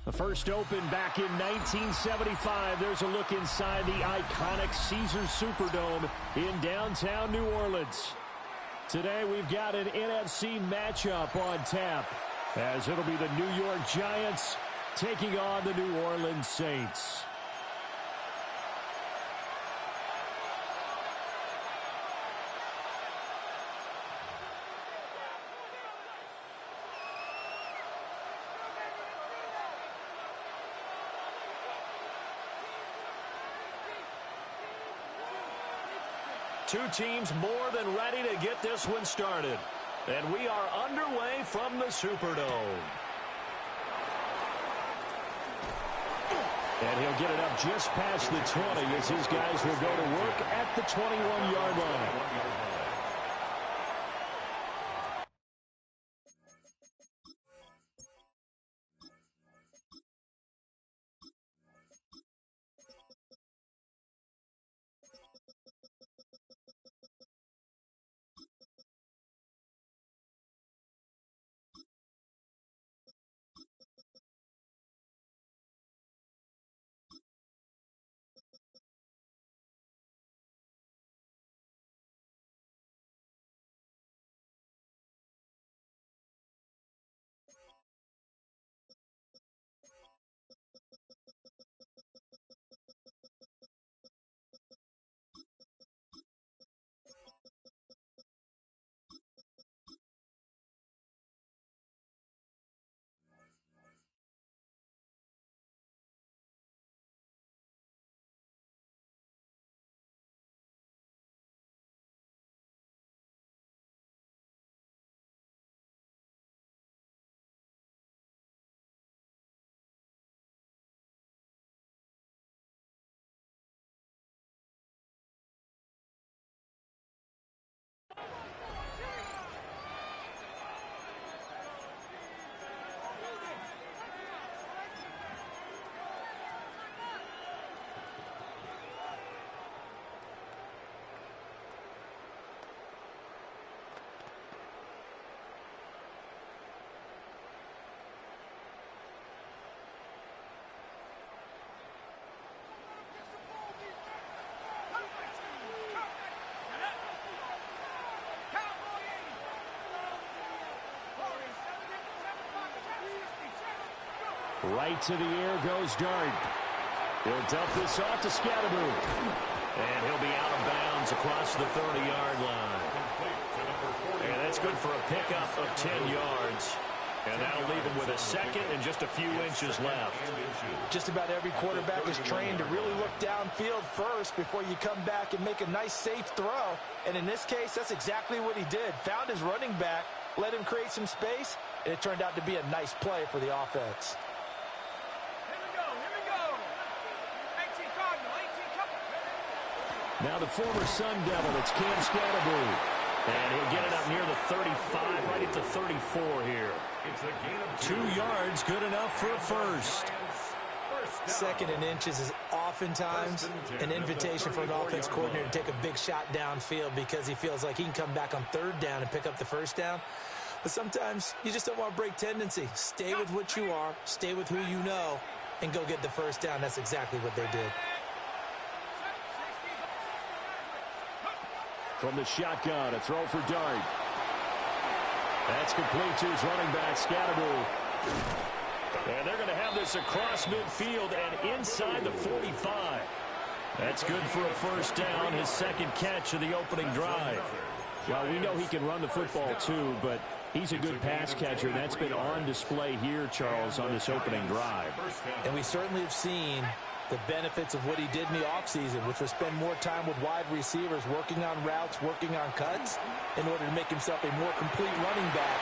The first opened back in 1975. There's a look inside the iconic Caesars Superdome in downtown New Orleans. Today we've got an NFC matchup on tap, as it'll be the New York Giants taking on the New Orleans Saints. Two teams more than ready to get this one started. And we are underway from the Superdome. And he'll get it up just past the 20 as his guys will go to work at the 21-yard line. Right to the air goes Dart. He'll dump this off to Scatterboot. And he'll be out of bounds across the 30-yard line. And that's good for a pickup of 10 yards. And that'll leave him with a second and just a few inches left. Just about every quarterback is trained to really look downfield first before you come back and make a nice, safe throw. And in this case, that's exactly what he did. Found his running back, let him create some space, and it turned out to be a nice play for the offense. Now the former Sun Devil, it's Cam Scatterboot. And he'll get it up near the 35, right at the 34 here. 2 yards, good enough for a first. Second and inches is oftentimes an invitation for an offense coordinator to take a big shot downfield because he feels like he can come back on third down and pick up the first down. But sometimes you just don't want to break tendency. Stay with what you are, stay with who you know, and go get the first down. That's exactly what they did. From the shotgun, a throw for Dart. That's complete to his running back, Scatterboot. And they're going to have this across midfield and inside the 45. That's good for a first down, his second catch of the opening drive. Well, we know he can run the football too, but he's a good pass catcher. That's been on display here, Charles, on this opening drive. And we certainly have seen the benefits of what he did in the offseason, which was spend more time with wide receivers, working on routes, working on cuts, in order to make himself a more complete running back.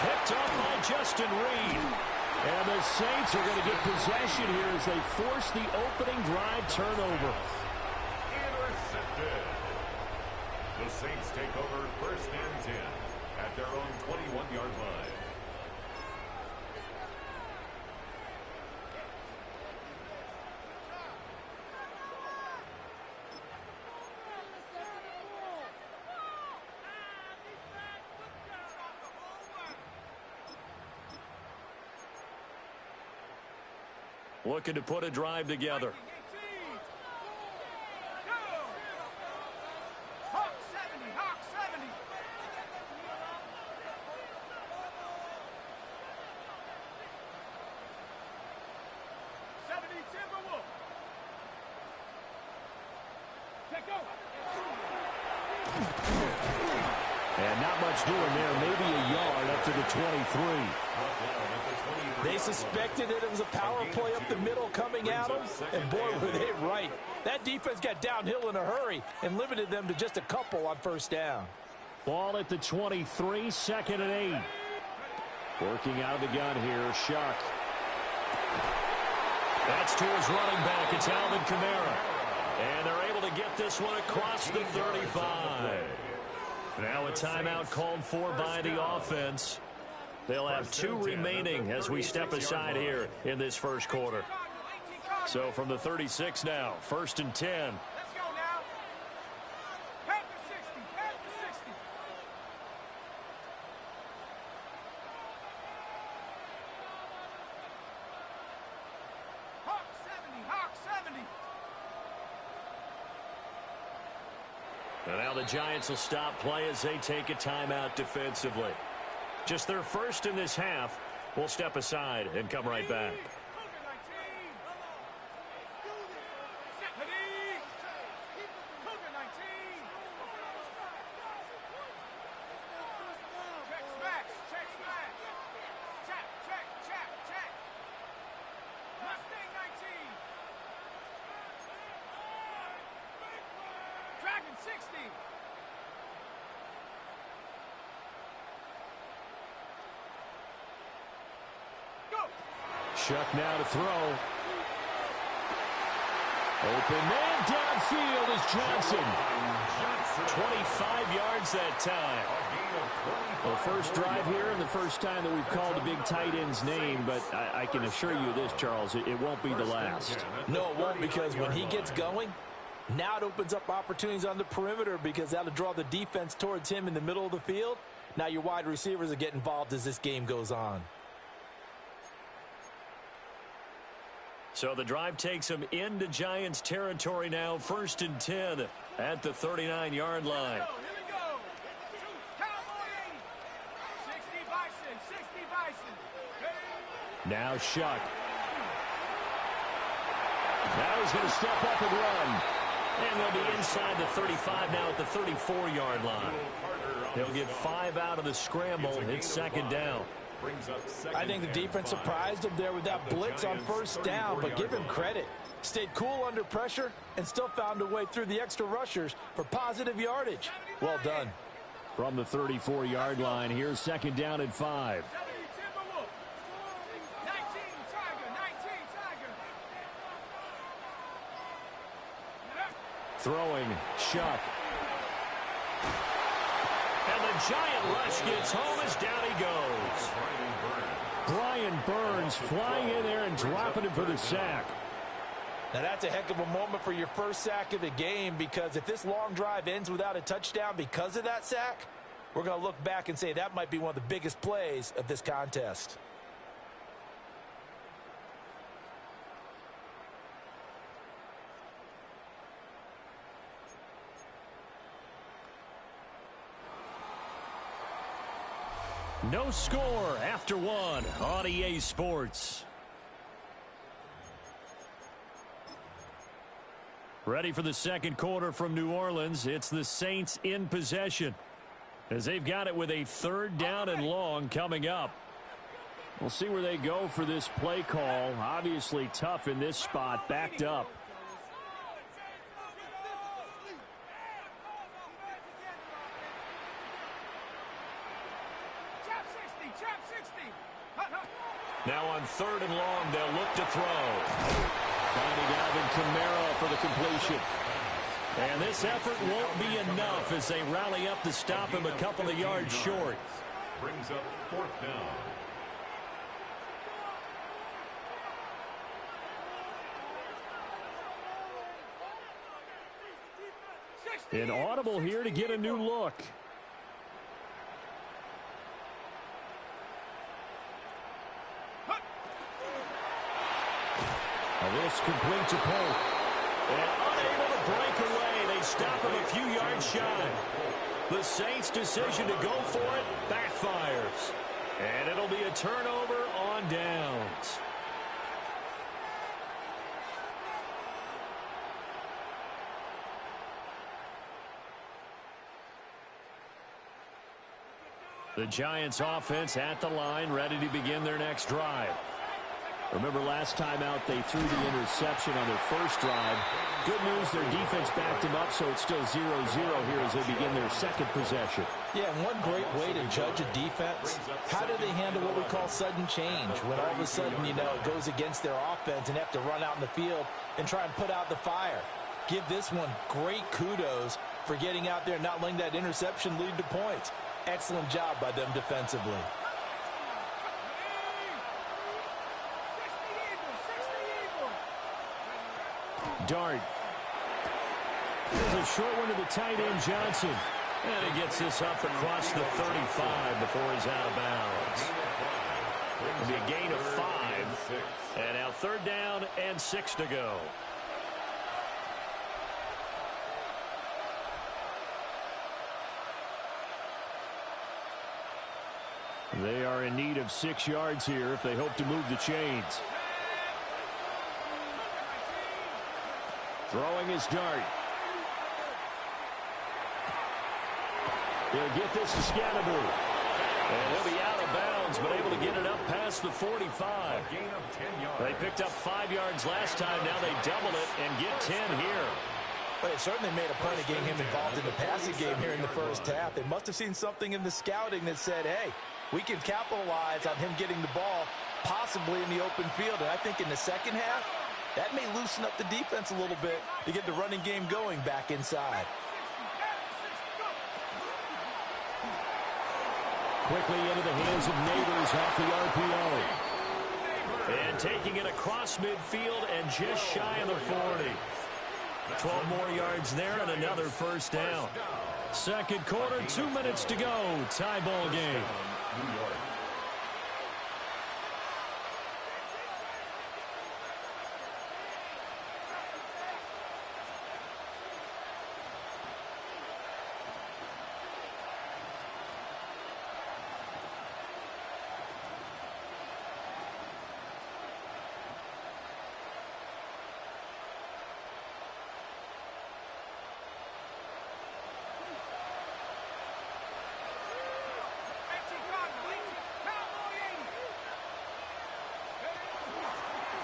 Picked up by Justin Reed. And the Saints are going to get possession here as they force the opening drive turnover. Intercepted. The Saints take over first and 10 at their own 21-yard line. looking to put a drive together. And not much doing there, maybe a yard up to the 23. They suspected it was a power play up the middle coming at them, and boy, were they right. That defense got downhill in a hurry and limited them to just a couple on first down. Ball at the 23, 2nd and 8. Working out of the gun here, JaQ. That's to his running back. It's Alvin Kamara. And they're able to get this one across the 35. Now a timeout called for by the offense. They'll have 2 remaining as we step aside here in this first quarter. So from the 36 now, 1st and 10. Let's go now. Head to 60. Head to 60. Hawk 70. Hawk 70. And now the Giants will stop play as they take a timeout defensively. Just their first in this half. We'll step aside and come right back. Dragon 60. JaQ now to throw. Open man downfield is Johnson. 25 yards that time. Well, first drive here and the first time that we've called a big tight end's name, but I can assure you this, Charles, it won't be the last. No, it won't, because when he gets going, now it opens up opportunities on the perimeter because that'll draw the defense towards him in the middle of the field. Now your wide receivers will get involved as this game goes on. So the drive takes them into Giants territory now, 1st and 10 at the 39-yard line. Here we go. Cowboys. 60 Bison. 60 Bison. Now JaQ. Now he's going to step up and run. And they'll be inside the 35 now at the 34-yard line. They'll get 5 out of the scramble. It's 2nd down. I think the defense surprised him there with that blitz on first down, but give him credit. Stayed cool under pressure and still found a way through the extra rushers for positive yardage. Well done. From the 34-yard line, here's 2nd down and 5. 19 Tiger. 19 Tiger. Throwing, JaQ. And the Giant rush gets home as down he goes. Brian Burns flying in there and dropping him for the sack. Now that's a heck of a moment for your first sack of the game, because if this long drive ends without a touchdown because of that sack, we're going to look back and say that might be one of the biggest plays of this contest. No score after 1 on EA Sports. Ready for the second quarter from New Orleans. It's the Saints in possession, as they've got it with a 3rd down and long coming up. We'll see where they go for this play call. Obviously tough in this spot, backed up. Now on 3rd and long, they'll look to throw. Finding Alvin Kamara for the completion. And this effort won't be enough as they rally up to stop him a couple of yards short. Brings up 4th down. Inaudible here to get a new look. This complete to Polk. And unable to break away. They stop him a few yards shy. The Saints' decision to go for it backfires. And it'll be a turnover on downs. The Giants offense at the line, ready to begin their next drive. Remember last time out they threw the interception on their first drive. Good news, their defense backed them up, so it's still 0-0 here as they begin their second possession. Yeah, and one great way to judge a defense, how do they handle what we call sudden change? When all of a sudden, you know, it goes against their offense and have to run out in the field and try and put out the fire. Give this one great kudos for getting out there and not letting that interception lead to points. Excellent job by them defensively. Dart. There's a short one to the tight end, Johnson. And he gets this up across the 35 before he's out of bounds. It'll be a gain of 5. And now 3rd down and 6 to go. They are in need of 6 yards here if they hope to move the chains. Throwing his Dart. He'll get this to Scatterbury. And he'll be out of bounds, but able to get it up past the 45. They picked up 5 yards last time. Now they double it and get 10 here. But it certainly made a point of getting him involved in the passing game here in the first half. They must have seen something in the scouting that said, hey, we can capitalize on him getting the ball possibly in the open field. And I think in the second half, that may loosen up the defense a little bit to get the running game going back inside. Quickly into the hands of Neighbors off the RPO. And taking it across midfield and just shy of the 40. 12 more yards there and another first down. Second quarter, 2 minutes to go. Tie ball game.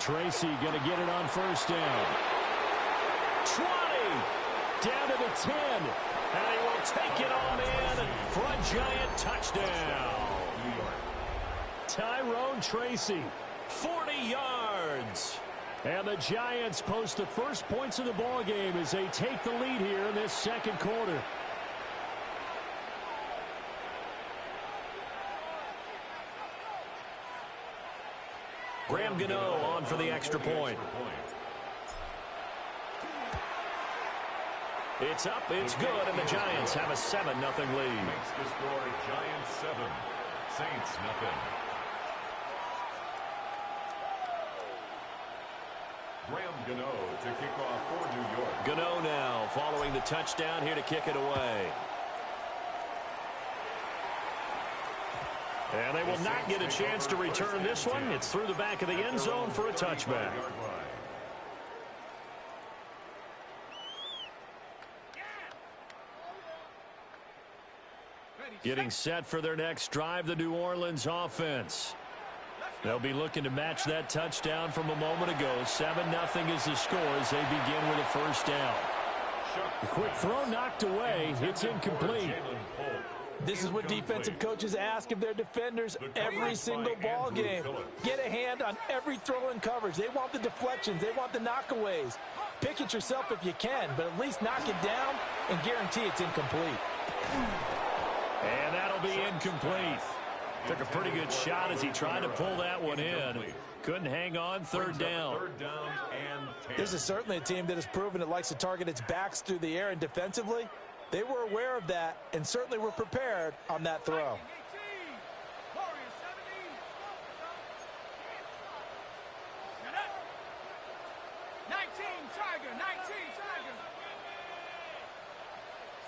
Tracy going to get it on first down. 20. Down to the 10. And he will take it on in for a Giant touchdown. Tyrone Tracy, 40 yards. And the Giants post the first points of the ball game as they take the lead here in this second quarter. Graham Gano on for the extra point. It's up, it's good, and the Giants have a 7-0 lead. Makes the score Giants 7, Saints nothing. Graham Gano to kick off for New York. Gano now following the touchdown here to kick it away. And they will not get a chance to return this one. It's through the back of the end zone for a touchback. Getting set for their next drive, the New Orleans offense. They'll be looking to match that touchdown from a moment ago. 7-0 is the score as they begin with a first down. The quick throw knocked away. It's incomplete. This is what defensive coaches ask of their defenders every single ball game. Get a hand on every throw in coverage. They want the deflections. They want the knockaways. Pick it yourself if you can, but at least knock it down and guarantee it's incomplete. And that'll be incomplete. Took a pretty good shot as he tried to pull that one in. Couldn't hang on. Third down. This is certainly a team that has proven it likes to target its backs through the air, and defensively, they were aware of that and certainly were prepared on that throw. Tiger, 19, Tiger.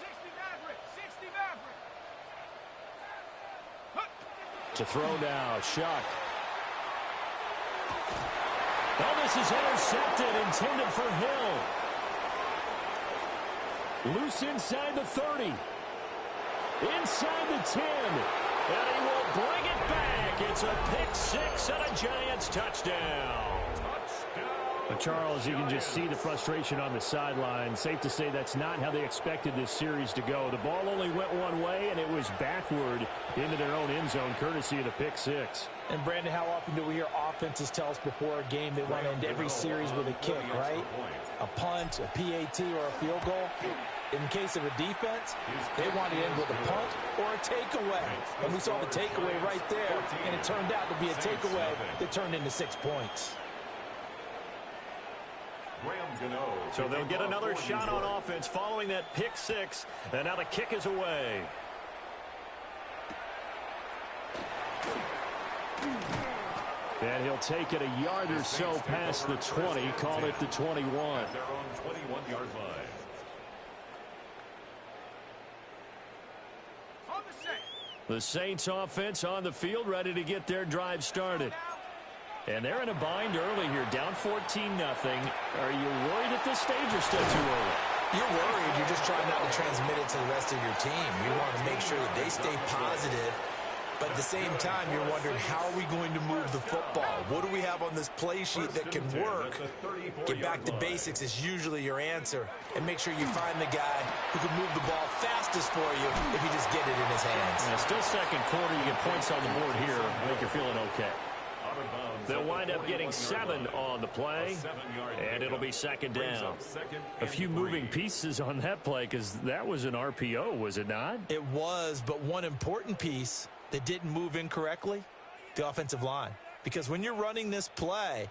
60 Maverick, 60 Maverick. To throw now, Shuck. Oh, this is intercepted, intended for Hill. Loose inside the 30. Inside the 10. And he will bring it back. It's a pick six and a Giants touchdown. But Charles, you can just see the frustration on the sideline. Safe to say that's not how they expected this series to go. The ball only went one way, and it was backward into their own end zone, courtesy of the pick six. And, Brandon, how often do we hear offenses tell us before a game they want to end every series with a kick, right? A punt, a PAT, or a field goal. In case of a defense, they want to end with a punt or a takeaway. And we saw the takeaway right there, and it turned out to be a takeaway that turned into 6 points. So they'll get another shot on offense following that pick six, and now the kick is away. And he'll take it a yard or so past the 20, call it the 21. Their own 21-yard line. On the set. The Saints offense on the field, ready to get their drive started. And they're in a bind early here, down 14-0. Are you worried at this stage or still too early? You're worried. You're just trying not to transmit it to the rest of your team. You want to make sure that they stay positive. But at the same time, you're wondering, how are we going to move the football? What do we have on this play sheet that can work? Get back to basics is usually your answer. And make sure you find the guy who can move the ball fastest for you if you just get it in his hands. Yeah, still second quarter. You get points on the board here. I think you're feeling okay. They'll wind up getting 7 on the play, and it'll be second down. A few moving pieces on that play because that was an RPO, was it not? It was, but one important piece that didn't move incorrectly, the offensive line. Because when you're running this play,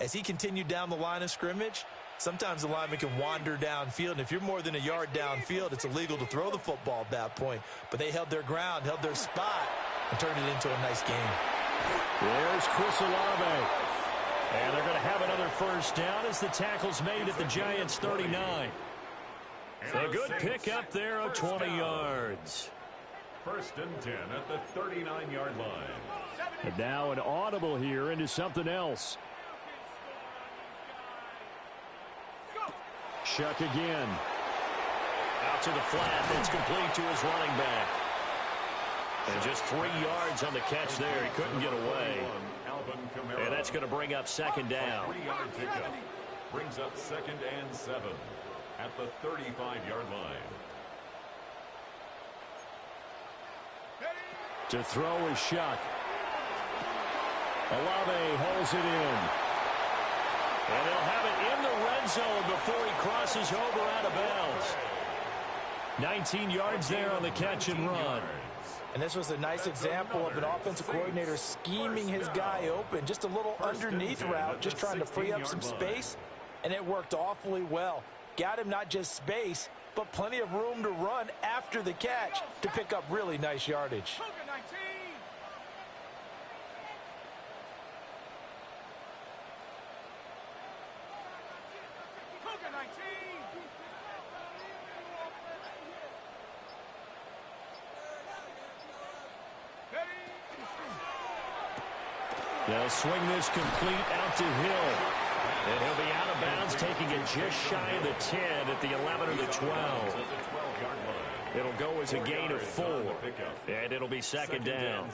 as he continued down the line of scrimmage, sometimes the lineman can wander downfield. And if you're more than a yard downfield, it's illegal to throw the football at that point. But they held their ground, held their spot, and turned it into a nice game. There's Chris Olave. And they're going to have another first down as the tackle's made at the Giants' 39. A good pickup there of 20 yards. First and 10 at the 39-yard line. And now an audible here into something else. Shuck again. Out to the flat. That's complete to his running back. And just 3 yards on the catch there. He couldn't get away. And that's going to bring up second down. 3-yard pickup brings up second and 7 at the 35-yard line. To throw is Shuck. Olave holds it in. And they'll have it in the red zone before he crosses over out of bounds. 19 yards there on the catch and run. And this was a nice example of an offensive coordinator scheming his guy open. Just a little underneath route, just trying to free up some space. And it worked awfully well. Got him not just space, but plenty of room to run after the catch to pick up really nice yardage. They'll swing this complete out to Hill. And he'll be out of bounds, taking it just shy of the 10 at the 11 or the 12. It'll go as a gain of 4. And it'll be second down.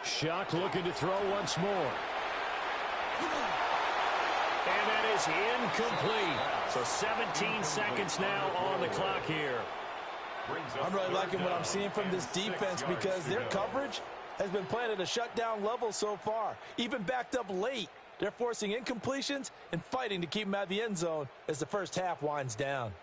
Shuck looking to throw once more. And that is incomplete. So 17 seconds now on the clock here. I'm really liking what I'm seeing from this defense because their coverage has been playing at a shutdown level so far. Even backed up late, they're forcing incompletions and fighting to keep them out of the end zone as the first half winds down.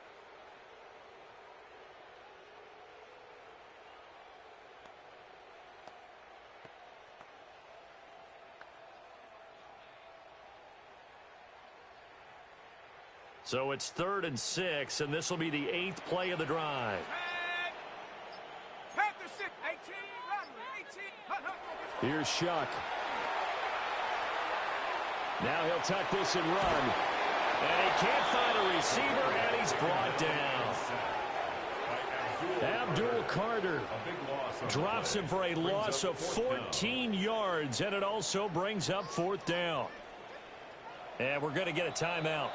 So it's 3rd and 6, and this will be the 8th play of the drive. Panther 6, 18, run, 18. Here's JaQ. Now he'll tuck this and run. And he can't find a receiver, and he's brought down. Abdul Carter drops him for a loss of 14 yards, and it also brings up 4th down. And we're going to get a timeout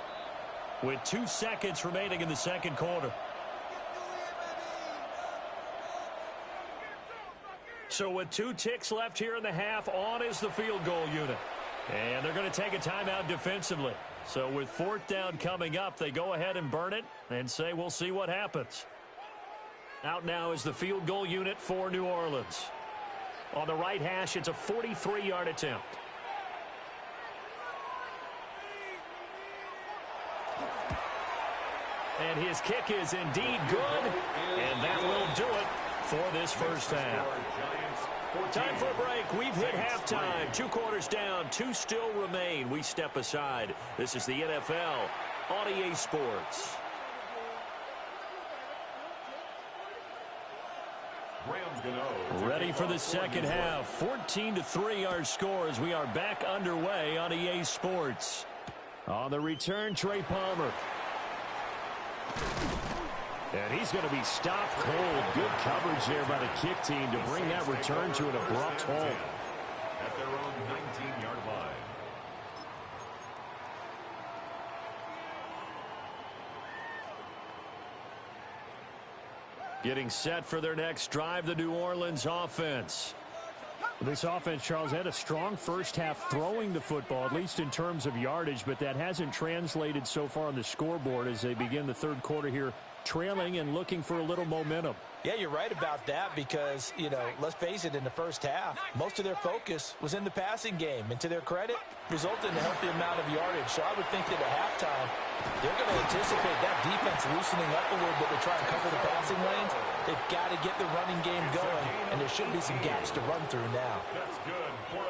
with 2 seconds remaining in the second quarter. So with 2 ticks left here in the half, on is the field goal unit. And they're going to take a timeout defensively. So with 4th down coming up, they go ahead and burn it and say we'll see what happens. Out now is the field goal unit for New Orleans. On the right hash, it's a 43-yard attempt. And his kick is indeed good, and that will do it for this first half. Time for a break. We've hit halftime. 2 quarters down, 2 still remain. We step aside. This is the NFL on EA Sports. Ready for the second half. 14-3 our score as we are back underway on EA Sports. On the return, Trey Palmer. And he's going to be stopped cold. Good coverage there by the kick team to bring that return to an abrupt halt. At their own 19-yard line. Getting set for their next drive, the New Orleans offense. This offense, Charles, had a strong first half throwing the football, at least in terms of yardage, but that hasn't translated so far on the scoreboard as they begin the third quarter here, trailing and looking for a little momentum. Yeah, you're right about that because, you know, let's face it, in the first half, most of their focus was in the passing game. And to their credit, resulted in a healthy amount of yardage. So I would think that at halftime, they're going to anticipate that defense loosening up a little bit to try and cover the passing lanes. They've got to get the running game going, and there should be some gaps to run through now.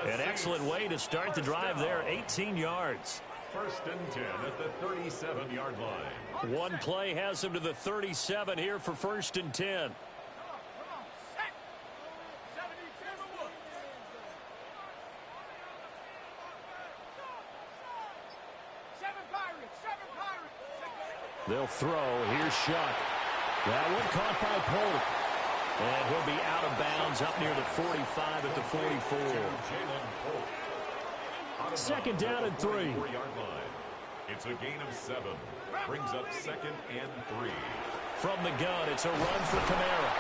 An excellent way to start the drive there, 18 yards. 1st and 10 at the 37-yard line. One play has him to the 37 here for 1st and 10. They'll throw. Here's JaQ. That one caught by Polk. And he'll be out of bounds up near the 45 at the 44. 2nd down and 3. It's a gain of 7. Brings up 2nd and 3. From the gun, it's a run for Kamara.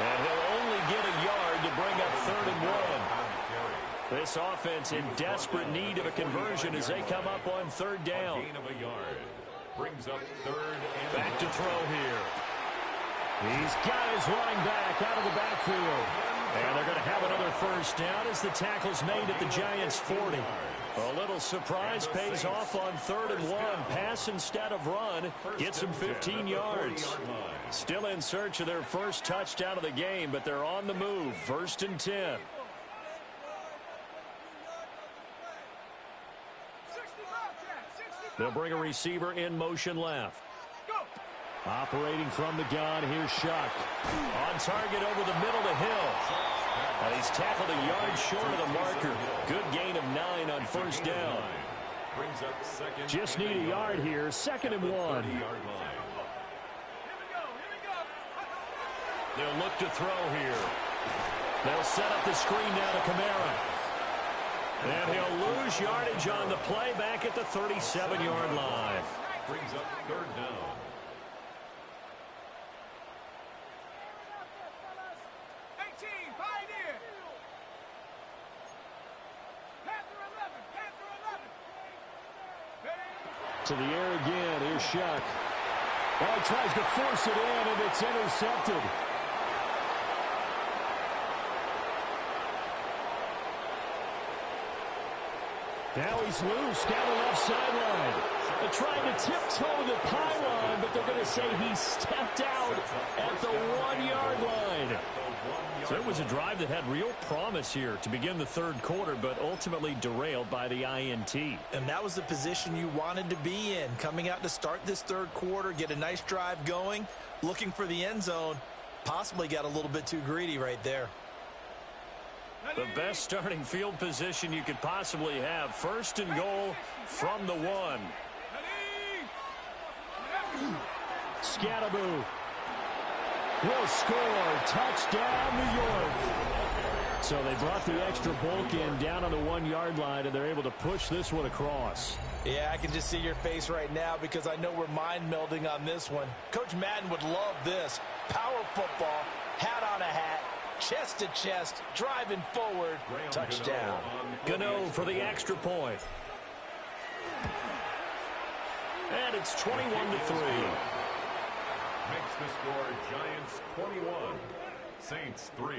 And he'll only get a yard to bring up 3rd and 1. This offense in desperate need of a conversion as they come up on 3rd down. Gain of a yard. Brings up 3rd and back to throw here. He's got his running back out of the backfield. And they're going to have another 1st down as the tackle's made at the Giants' 40. A little surprise pays off on 3rd and 1. Pass instead of run. Gets them 15 yards. Still in search of their first touchdown of the game, but they're on the move. 1st and 10. They'll bring a receiver in motion left. Operating from the gun, here's JaQ. On target over the middle to Hill. And he's tackled a yard short of the marker. Good gain of 9 on 1st down. Just need a yard here. 2nd and 1. They'll look to throw here. They'll set up the screen now to Kamara. And he'll lose yardage on the play back at the 37-yard line. Brings up 3rd down. To the air again. Here's JaQ. Oh, he tries to force it in, and it's intercepted. Now he's loose down the left sideline. They're trying to tiptoe the pylon, but they're going to say he stepped out at the 1-yard line. So it was a drive that had real promise here to begin the third quarter, but ultimately derailed by the INT. And that was the position you wanted to be in, coming out to start this third quarter, get a nice drive going, looking for the end zone. Possibly got a little bit too greedy right there. The best starting field position you could possibly have. 1st and goal from the 1. Scatterbo will score. Touchdown, New York. So they brought the extra bulk in down on the 1-yard line, and they're able to push this one across. Yeah, I can just see your face right now because I know we're mind melding on this one. Coach Madden would love this. Power football, hat on a hat, chest to chest, driving forward, touchdown. Gano for the extra point. And it's 21-3. Makes the score Giants 21, Saints 3.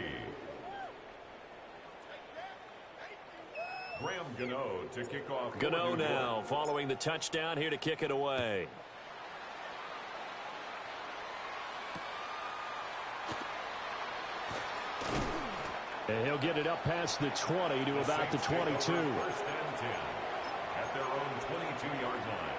Graham Gano to kick off. Gano now following the touchdown here to kick it away. And he'll get it up past the 20 to about the 22. 1st and 10 at their own 22-yard line.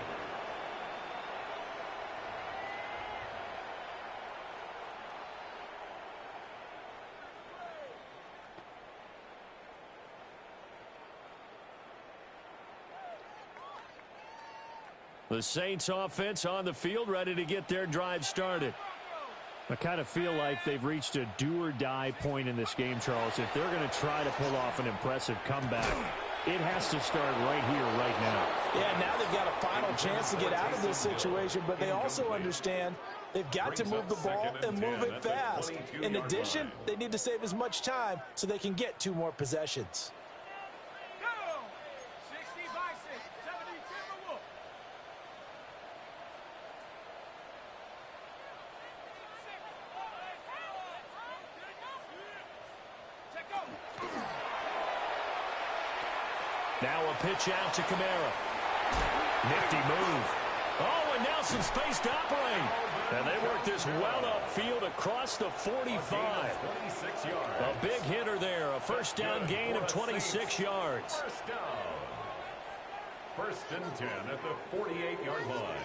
The Saints offense on the field, ready to get their drive started. I kind of feel like they've reached a do-or-die point in this game, Charles. If they're going to try to pull off an impressive comeback, it has to start right here, right now. Yeah, now they've got a final chance to get out of this situation, but they also understand they've got to move the ball and move it fast. In addition, they need to save as much time so they can get 2 more possessions. Now a pitch out to Kamara. Nifty move. Oh, and now some space to operate. And they work this well upfield across the 45. A big hitter there. A first down gain of 26 yards. First down. 1st and 10 at the 48-yard line.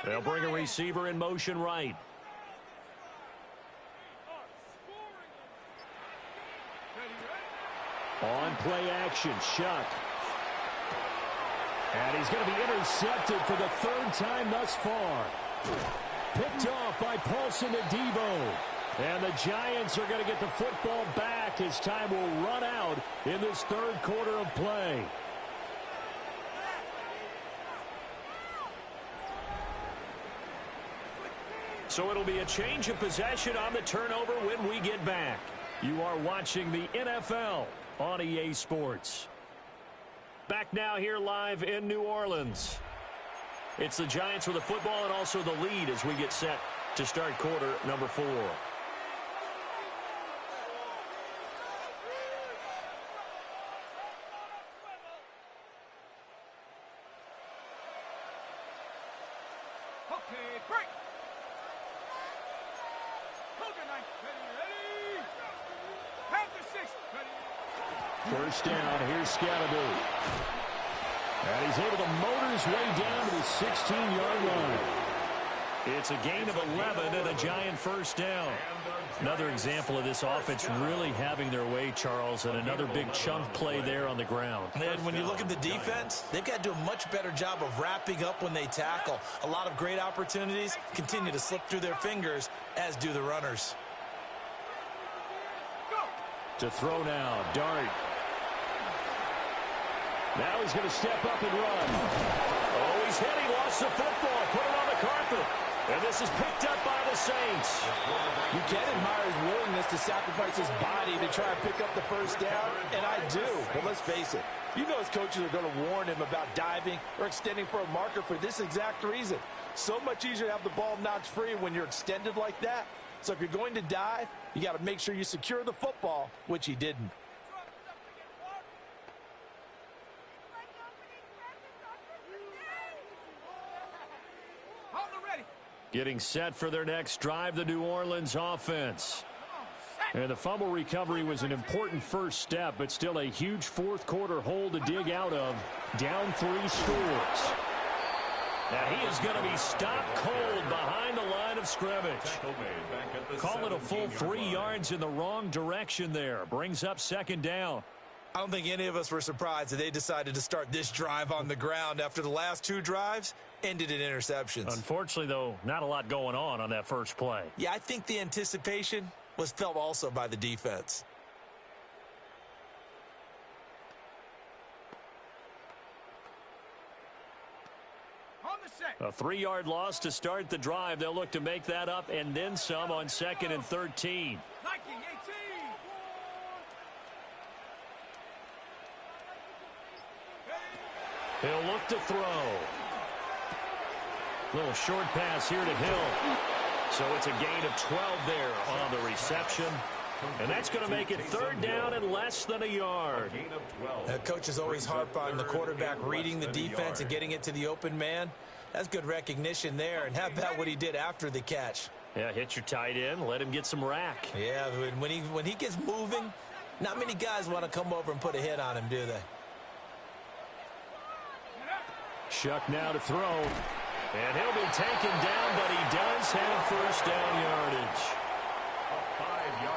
They'll bring a receiver in motion right. On play action, Shuck. And he's going to be intercepted for the 3rd time thus far. Picked off by Paulson Adebo. And the Giants are going to get the football back as time will run out in this 3rd quarter of play. So it'll be a change of possession on the turnover when we get back. You are watching the NFL on EA Sports. Back now here live in New Orleans. It's the Giants with the football and also the lead as we get set to start quarter number 4. Okay, break. First down, here's Scatterbo. And he's able to motor his way down to the 16-yard line. It's a gain of 11 and a Giant first down. Another example of this offense really having their way, Charles, and another big chunk play there on the ground. And when you look at the defense, they've got to do a much better job of wrapping up when they tackle. A lot of great opportunities continue to slip through their fingers, as do the runners. To throw now, Dart. Now he's going to step up and run. Oh, he's hit. He lost the football. Put it on the carpet. And this is picked up by the Saints. You can admire his willingness to sacrifice his body to try and pick up the first down, and I do. But let's face it, you know his coaches are going to warn him about diving or extending for a marker for this exact reason. So much easier to have the ball knocked free when you're extended like that. So if you're going to dive, you got to make sure you secure the football, which he didn't. Getting set for their next drive, the New Orleans offense. And the fumble recovery was an important first step, but still a huge fourth quarter hole to dig out of. Down 3 scores. Now he is going to be stopped cold behind the line of scrimmage. Call it a full 3 yards in the wrong direction there. Brings up second down. I don't think any of us were surprised that they decided to start this drive on the ground after the last 2 drives ended in interceptions. Unfortunately, though, not a lot going on that first play. Yeah, I think the anticipation was felt also by the defense. A 3-yard loss to start the drive. They'll look to make that up and then some on 2nd and 13. He'll look to throw. Little short pass here to Hill. So it's a gain of 12 there on the reception. And that's going to make it 3rd down and less than a yard. Coaches always harp on the quarterback reading the defense and getting it to the open man. That's good recognition there. And how about what he did after the catch? Yeah, hit your tight end, let him get some rack. Yeah, when he gets moving, not many guys want to come over and put a hit on him, do they? JaQ now to throw. And he'll be taken down, but he does have first down yardage.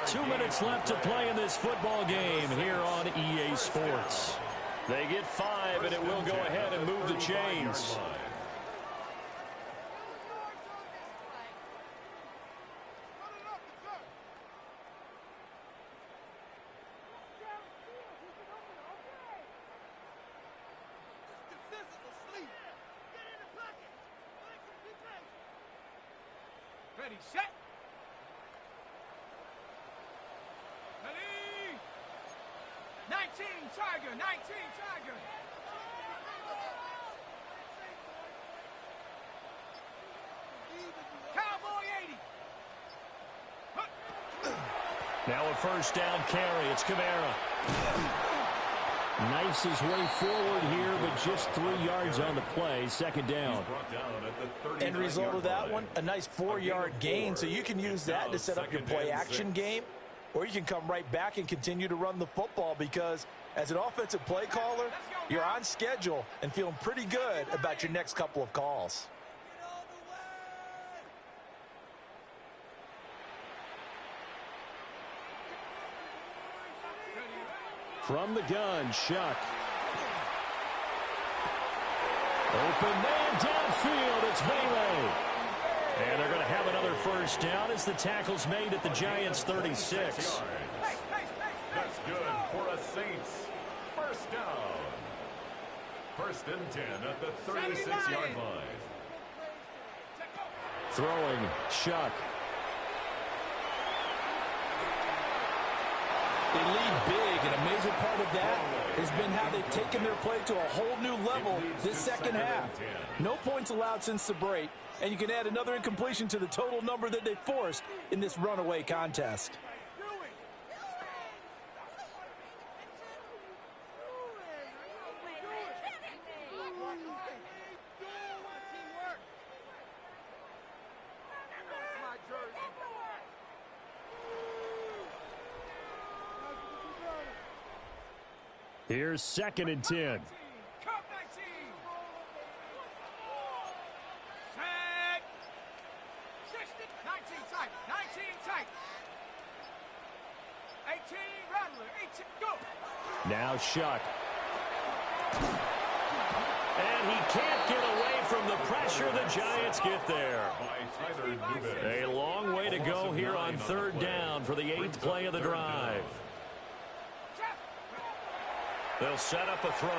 2 minutes left to play in this football game here on EA Sports. They get 5, and it will go ahead and move the chains. Ready, set. Ready. 19, Tiger, 19, Tiger. Cowboy 80. Now a first down carry. It's Kamara. Knifes his way forward here, but just 3 yards on the play. 2nd down. End result of that one, a nice 4-yard gain, so you can use that to set up your play-action game, or you can come right back and continue to run the football because as an offensive play caller, you're on schedule and feeling pretty good about your next couple of calls. From the gun, JaQ. Open man downfield. It's Vele. And they're going to have another first down as the tackle's made at the Giants' 36. That's good for a Saints. First down. 1st and 10 at the 36-yard line. Throwing, JaQ. They lead big, and a major part of that has been how they've taken their play to a whole new level this second half. No points allowed since the break, and you can add another incompletion to the total number that they forced in this runaway contest. Here's 2nd and 10. Cup 19. Set. 60. 19 tight. 19 tight. 18 Rattler. 18 go. Now JaQ. And he can't get away from the pressure. The Giants get there. A long way to go here on 3rd down for the 8th play of the drive. They'll set up a throw.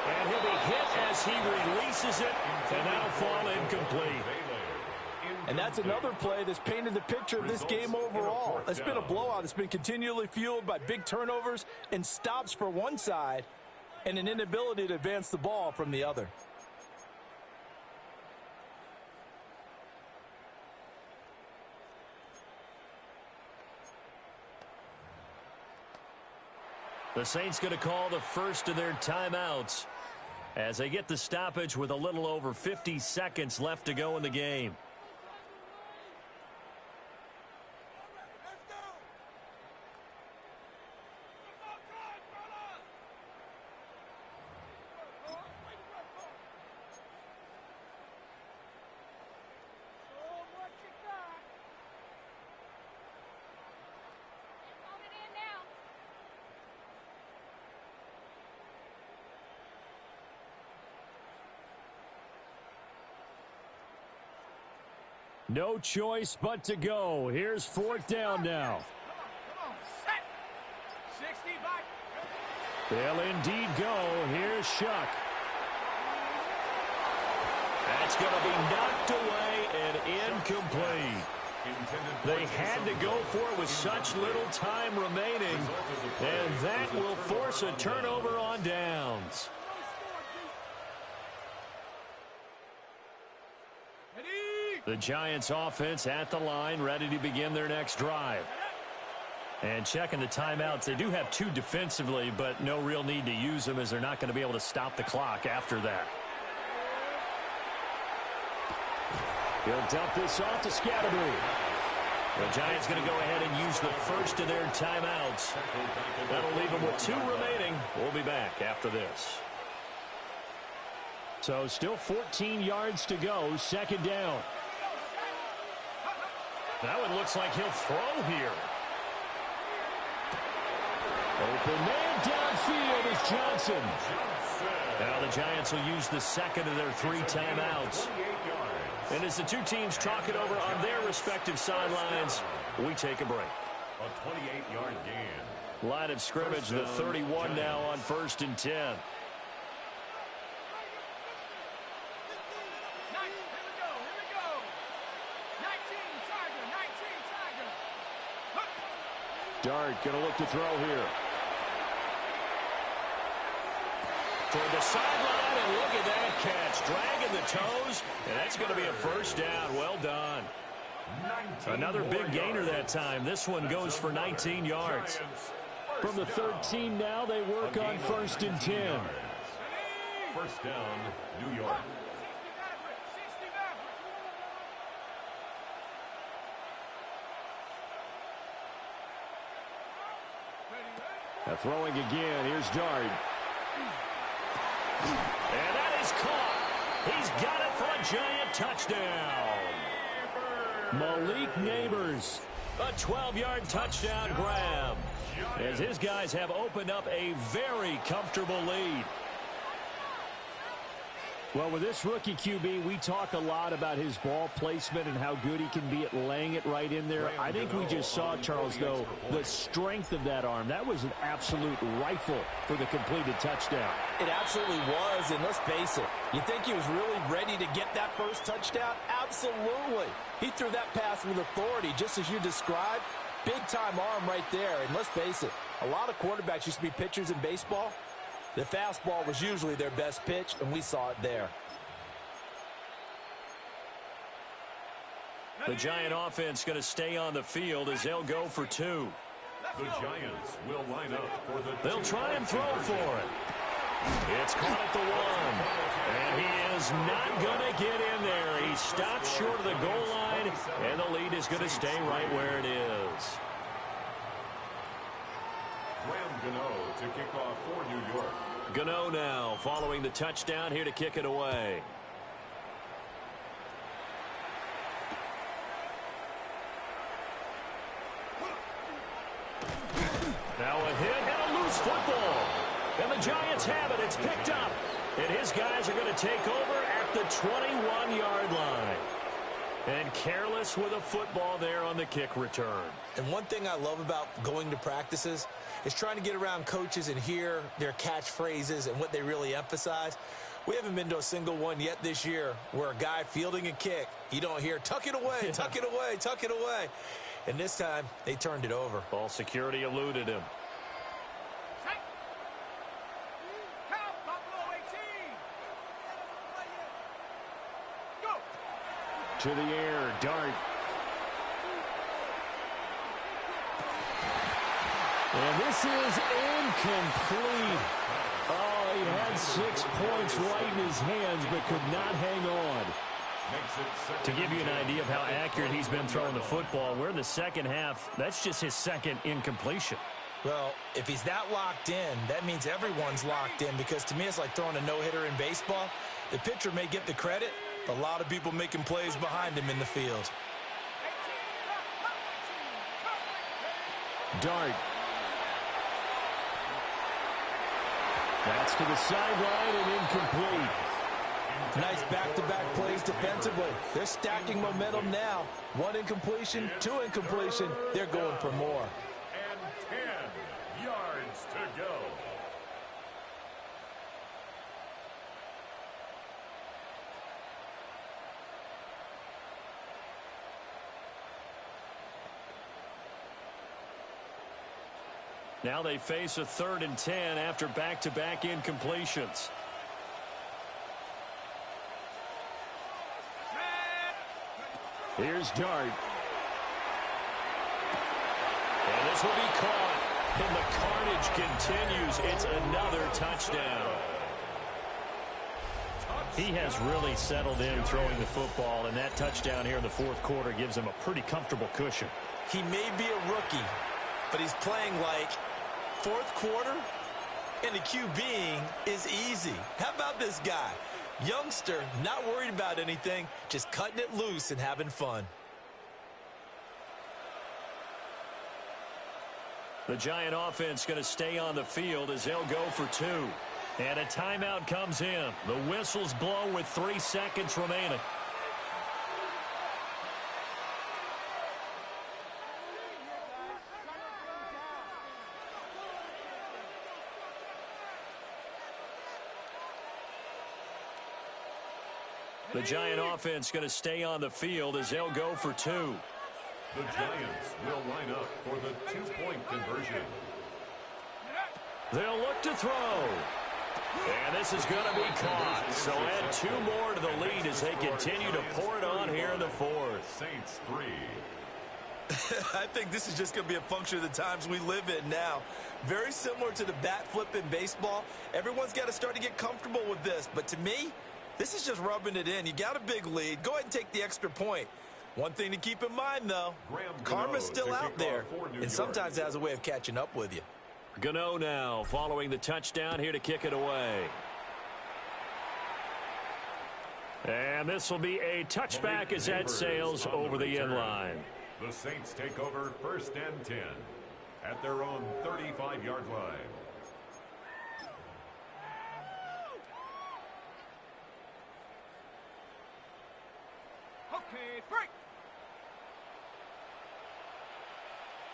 And he'll be hit as he releases it, and that'll fall incomplete. And that's another play that's painted the picture of this game overall. It's been a blowout. It's been continually fueled by big turnovers and stops for one side and an inability to advance the ball from the other. The Saints going to call the first of their timeouts as they get the stoppage with a little over 50 seconds left to go in the game. No choice but to go. Here's fourth down now. Come on, set. 60 back. They'll indeed go. Here's Shuck. That's going to be knocked away and incomplete. They had to go for it with such little time remaining, and that will force a turnover on downs. The Giants offense at the line, ready to begin their next drive. And checking the timeouts, they do have two defensively, but no real need to use them as they're not going to be able to stop the clock after that. He'll dump this off to Scatterbury. The Giants going to go ahead and use the first of their timeouts. That'll leave them with two remaining. We'll be back after this. So still 14 yards to go, second down. Now it looks like he'll throw here. Open man downfield is Johnson. Now the Giants will use the second of their three timeouts. And as the two teams talk it over on their respective sidelines, we take a break. A 28-yard gain. Line of scrimmage, the 31 now on 1st and 10. Dart going to look to throw here. Toward the sideline, and look at that catch. Dragging the toes, and that's going to be a first down. Well done. Another big gainer that time. This one goes for 19 yards. From the 13 now, they work on 1st and 10. First down, New York. Now throwing again. Here's Dart. And that is caught. He's got it for a giant touchdown. Malik Neighbors. A 12-yard touchdown grab as his guys have opened up a very comfortable lead. Well, with this rookie QB, we talk a lot about his ball placement and how good he can be at laying it right in there. I think we just saw, Charles, though, the strength of that arm. That was an absolute rifle for the completed touchdown. It absolutely was, and let's face it, you think he was really ready to get that first touchdown? Absolutely. He threw that pass with authority, just as you described. Big-time arm right there, and let's face it, a lot of quarterbacks used to be pitchers in baseball. The fastball was usually their best pitch, and we saw it there. The Giant offense going to stay on the field as they'll go for two. The Giants will line up for the... They'll try and throw for it. It's caught at the one. And he is not going to get in there. He stops short of the goal line, and the lead is going to stay right where it is. Gano to kick off for New York. Gano now following the touchdown here to kick it away. Now a hit and a loose football. And the Giants have it. It's picked up. And his guys are going to take over at the 21-yard line. And careless with a football there on the kick return. And one thing I love about going to practices is trying to get around coaches and hear their catchphrases and what they really emphasize. We haven't been to a single one yet this year where a guy fielding a kick, you don't hear, tuck it away, tuck it away, tuck it away. And this time, they turned it over. Ball security eluded him. To the air, Dart. And this is incomplete. Oh, he had 6 points right in his hands, but could not hang on. To give you an idea of how accurate he's been throwing the football, we're in the second half. That's just his second incompletion. Well, if he's that locked in, that means everyone's locked in, because to me it's like throwing a no-hitter in baseball. The pitcher may get the credit, but a lot of people making plays behind him in the field. Dart. That's to the sideline and incomplete. Nice back-to-back plays defensively. They're stacking momentum now. 1 incompletion, 2 incompletion. They're going for more. And 10 yards to go. Now they face a 3rd and 10 after back-to-back incompletions. Here's Dart. And this will be caught. And the carnage continues. It's another touchdown. He has really settled in throwing the football, and that touchdown here in the 4th quarter gives him a pretty comfortable cushion. He may be a rookie, but he's playing like 4th quarter, and the QBing is easy. How about this guy? Youngster, not worried about anything, just cutting it loose and having fun. The Giant offense going to stay on the field as they'll go for 2. And a timeout comes in. The whistles blow with 3 seconds remaining. The Giant offense going to stay on the field as they'll go for 2. The Giants will line up for the 2-point conversion. They'll look to throw. And this is going to be caught. So add 2 more to the lead as they continue to pour it on here in the 4th. Saints 3. I think this is just going to be a function of the times we live in now. Very similar to the bat flip in baseball. Everyone's got to start to get comfortable with this. But to me, this is just rubbing it in. You got a big lead. Go ahead and take the extra point. One thing to keep in mind, though, karma's still out there, and sometimes has a way of catching up with you. Gano now following the touchdown here to kick it away. And this will be a touchback as that sails over the end line. The Saints take over 1st and 10 at their own 35-yard line. Okay, break.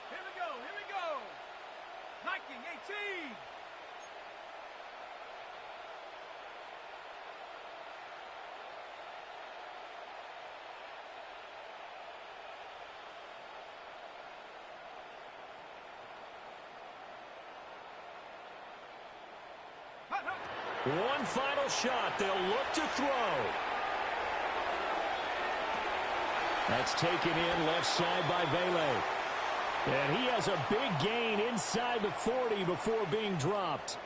Here we go, here we go. Liking 18. One final shot. They'll look to throw. That's taken in left side by Vele. And he has a big gain inside the 40 before being dropped.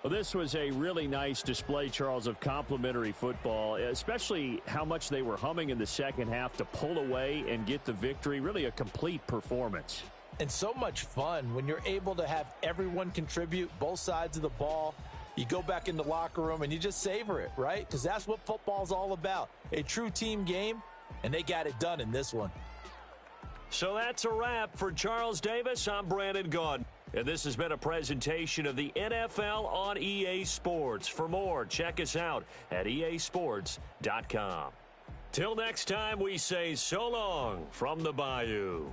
Well, this was a really nice display, Charles, of complimentary football, especially how much they were humming in the second half to pull away and get the victory. Really a complete performance. And so much fun when you're able to have everyone contribute, both sides of the ball. You go back in the locker room and you just savor it, right? Because that's what football's all about. A true team game, and they got it done in this one. So that's a wrap for Charles Davis. I'm Brandon Gaudin. And this has been a presentation of the NFL on EA Sports. For more, check us out at easports.com. Till next time, we say so long from the Bayou.